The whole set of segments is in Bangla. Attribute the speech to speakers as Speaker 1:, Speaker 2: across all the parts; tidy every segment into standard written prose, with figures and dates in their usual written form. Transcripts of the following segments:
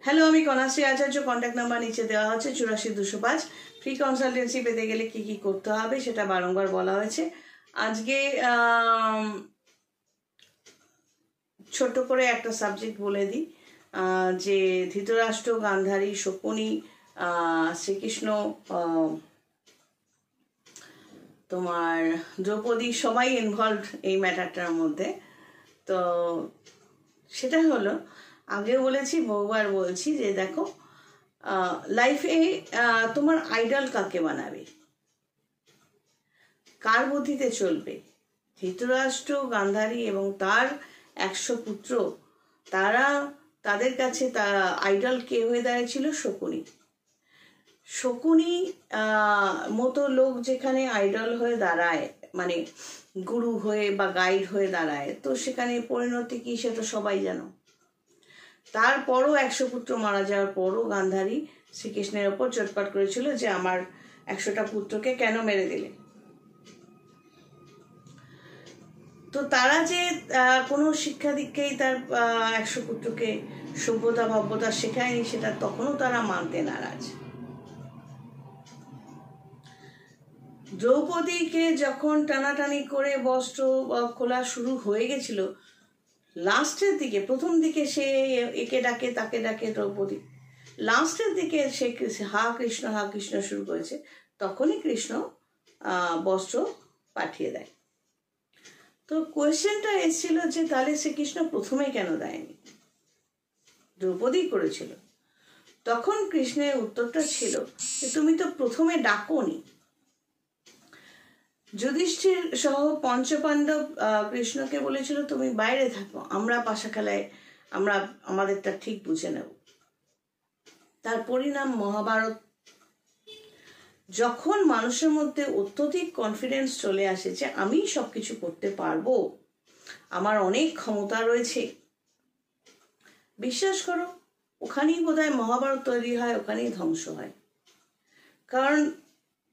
Speaker 1: হ্যালো, আমি কন্যাশ্রী আচার্য। কন্ট্যাক্ট নাম্বার নিচে দেওয়া হচ্ছে 84-205। ফ্রি কনসালটেন্সি পেতে গেলে কি কি করতে হবে সেটা বারংবার বলা হয়েছে। আজকে ছোট করে একটা সাবজেক্ট বলে দিই, যে ধৃতরাষ্ট্র, গান্ধারী, শকুনি, শ্রীকৃষ্ণ, তোমার দ্রৌপদী সবাই ইনভলভ এই ম্যাটারটার মধ্যে। তো সেটা হলো, আগেও বলেছি, বহুবার বলছি যে দেখো, লাইফে তোমার আইডল কাকে বানাবে, কার বুদ্ধিতে চলবে। ধৃতরাষ্ট্র, গান্ধারী এবং তার 100 পুত্র, তাদের কাছে আইডল কে হয়ে দাঁড়িয়েছিল? শকুনি। শকুনি মতো লোক যেখানে আইডল হয়ে দাঁড়ায়, মানে গুরু হয়ে বা গাইড হয়ে দাঁড়ায়, তো সেখানে পরিণতি কি সেটা সবাই জানো। তারপরও 100 পুত্র মারা যাওয়ার পরও গান্ধারী শ্রীকৃষ্ণের ওপর চটপাট করেছিল যে আমার 100টা পুত্রকে কেন মেরে দিলে। তো তারা যে কোনো শিক্ষা দীক্ষাই তার 100 পুত্রকে সভ্যতা ভব্যতা শেখায়নি, সেটা তখনও তারা মানতে নারাজ। দ্রৌপদীকে যখন টানাটানি করে বস্ত্র খোলা শুরু হয়ে গেছিল, লাস্টের দিকে, প্রথম দিকে সে একে ডাকে তাকে ডাকে দ্রৌপদী, লাস্টের দিকে সে হা কৃষ্ণ হা কৃষ্ণ শুরু করেছে, তখনই কৃষ্ণ বস্ত্র পাঠিয়ে দেয়। তো কোয়েশ্চেনটা এসেছিল যে তাহলে শ্রীকৃষ্ণ প্রথমে কেন দেয়নি, দ্রৌপদী করেছিল। তখন কৃষ্ণের উত্তরটা ছিল যে তুমি তো প্রথমে ডাকোনি। যুধিষ্ঠির সহ পঞ্চপাণ্ডব কৃষ্ণকে বলেছিল তুমি বাইরে থাকো, আমরা পাশা খেলায় আমরা আমাদেরটা ঠিক বুঝে নেব। তার পরিণাম মহাভারত। যখন মানুষের মধ্যে অত্যধিক কনফিডেন্স চলে আসে যে আমি সবকিছু করতে পারবো, আমার অনেক ক্ষমতা রয়েছে, বিশ্বাস করো ওখানেই বোধহয় মহাভারত তৈরি হয়, ওখানেই ধ্বংস হয়। কারণ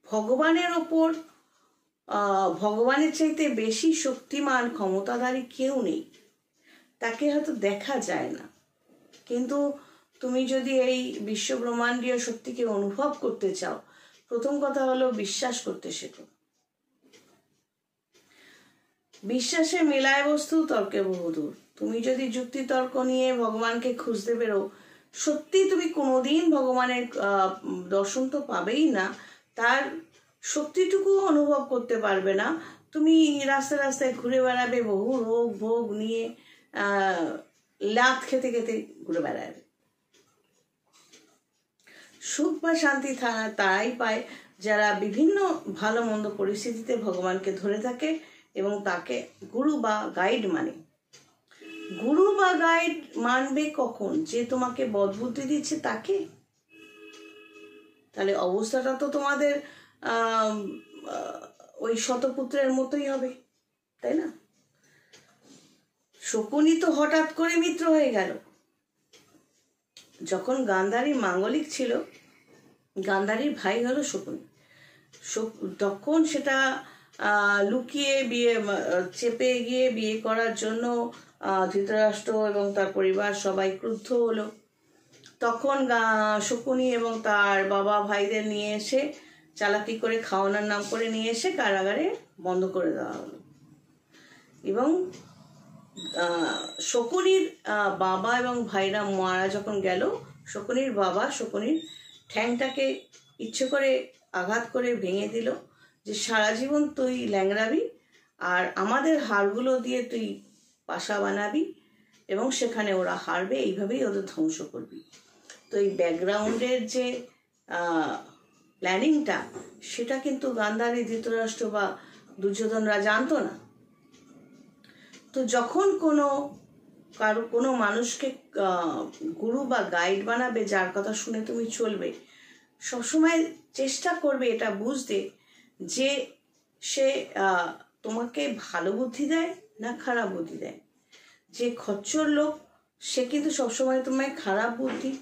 Speaker 1: ভগবানের ওপর ভগবানের চাইতে বেশি শক্তিমান ক্ষমতাধারী কেউ নেই, তাকে হয়তো দেখা যায় না। কিন্তু তুমি যদি এই বিশ্বব্রহ্মাণ্ডীয় শক্তিকে অনুভব করতে চাও, প্রথম কথা হলো বিশ্বাস করতে শেখো। বিশ্বাসে মেলায় বস্তু, তর্কে বহুদূর। তুমি যদি যুক্তি তর্ক নিয়ে ভগবানকে খুঁজতে বেরো, সত্যি তুমি কোনোদিন ভগবানের দর্শন তো পাবেই না, তার শক্তিটুকু অনুভব করতে পারবে না। তুমি রাস্তায় রাস্তায় ঘুরে বেড়াবে, বহু রোগ ভোগ নিয়ে লাত খেতে খেতে ঘুরে বেড়াবে। সুখ বা শান্তি তারাই পায় যারা বিভিন্ন ভালো মন্দ পরিস্থিতিতে ভগবানকে ধরে থাকে এবং তাকে গুরু বা গাইড মানে। গুরু বা গাইড মানবে কখন? যে তোমাকে বদবুদ্ধি দিচ্ছে তাকে। তাহলে অবস্থাটা তো তোমাদের ওই শতপুত্রের মতোই হবে, তাই না? শকুনি তো হঠাৎ করে মিত্র হয়ে গেল। যখন গান্ধারী মাঙ্গলিক ছিল, গান্ধারীর ভাই হলো শকুনি, তখন সেটা লুকিয়ে বিয়ে, চেপে গিয়ে বিয়ে করার জন্য ধৃতরাষ্ট্র এবং তার পরিবার সবাই ক্রুদ্ধ হলো। তখন শকুনি এবং তার বাবা ভাইদের নিয়ে এসে চালাকি করে খাওয়ানোর নাম করে নিয়ে এসে কারাগারে বন্ধ করে দেওয়া হলো। এবং শকুনির বাবা এবং ভাইরা মারা যখন গেল, শকুনির বাবা শকুনির ঠ্যাংটাকে ইচ্ছে করে আঘাত করে ভেঙে দিল যে সারা জীবন তুই ল্যাংড়াবি আর আমাদের হাড়গুলো দিয়ে তুই পাশা বানাবি এবং সেখানে ওরা হারবে, এইভাবেই ওদের ধ্বংস করবি। তো এই ব্যাকগ্রাউন্ডের যে প্ল্যানিংটা, সেটা কিন্তু গান্ধারী, ধৃতরাষ্ট্র বা দুর্যোধনরা জানতো না। তো যখন কোনো মানুষকে গুরু বা গাইড বানাবে, যার কথা শুনে তুমি চলবে, সবসময় চেষ্টা করবে এটা বুঝতে যে সে তোমাকে ভালো বুদ্ধি দেয় না খারাপ বুদ্ধি দেয়। যে খচ্চর লোক, সে কিন্তু সবসময় তোমায় খারাপ বুদ্ধি,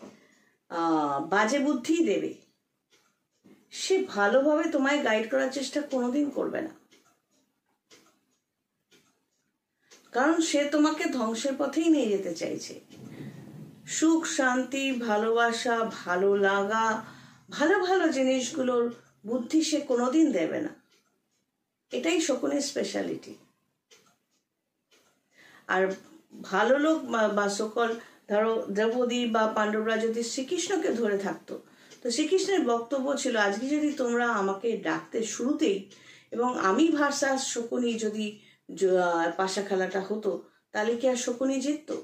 Speaker 1: বাজে বুদ্ধিই দেবে। সে ভালোভাবে তোমায় গাইড করার চেষ্টা কোনোদিন করবে না, কারণ সে তোমাকে ধ্বংসের পথেই নিয়ে যেতে চাইছে। সুখ শান্তি ভালোবাসা ভালো লাগা ভালো ভালো জিনিসগুলোর বুদ্ধি সে কোনোদিন দেবে না। এটাই শকুনের স্পেশালিটি। আর ভালো লোক বা সকল ধরো দ্রৌপদী বা পাণ্ডবরা যদি শ্রীকৃষ্ণকে ধরে থাকতো, তো শ্রীকৃষ্ণের বক্তব্য ছিল আজকে যদি তোমরা আমাকে ডাকতে শুরুতেই এবং আমি ভার্সাস শকুনি যদি পাশা খেলাটা হতো, তাহলে কি আর শকুনি জিততো?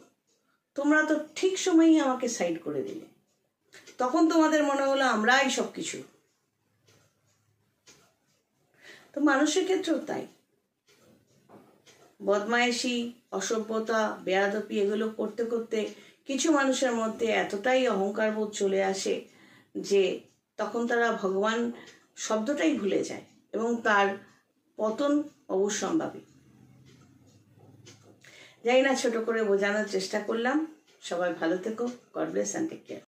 Speaker 1: তোমরা তো ঠিক সময়ই আমাকে সাইড করে দিলে। তখন তোমাদের মনে হলো আমরাই সব কিছু। তো মানুষের ক্ষেত্রেও তাই, বদমায়েশি অসভ্যতা বেয়াদপি এগুলো করতে করতে কিছু মানুষের মধ্যে এতটাই অহংকার বোধ চলে আসে যে তখন তারা ভগবান শব্দটাই ভুলে যায় এবং তার পতন অবশ্যম্ভাবী। জানি না, ছোট করে বোঝানোর চেষ্টা করলাম। সবাই ভালো থেকো। God bless and take care.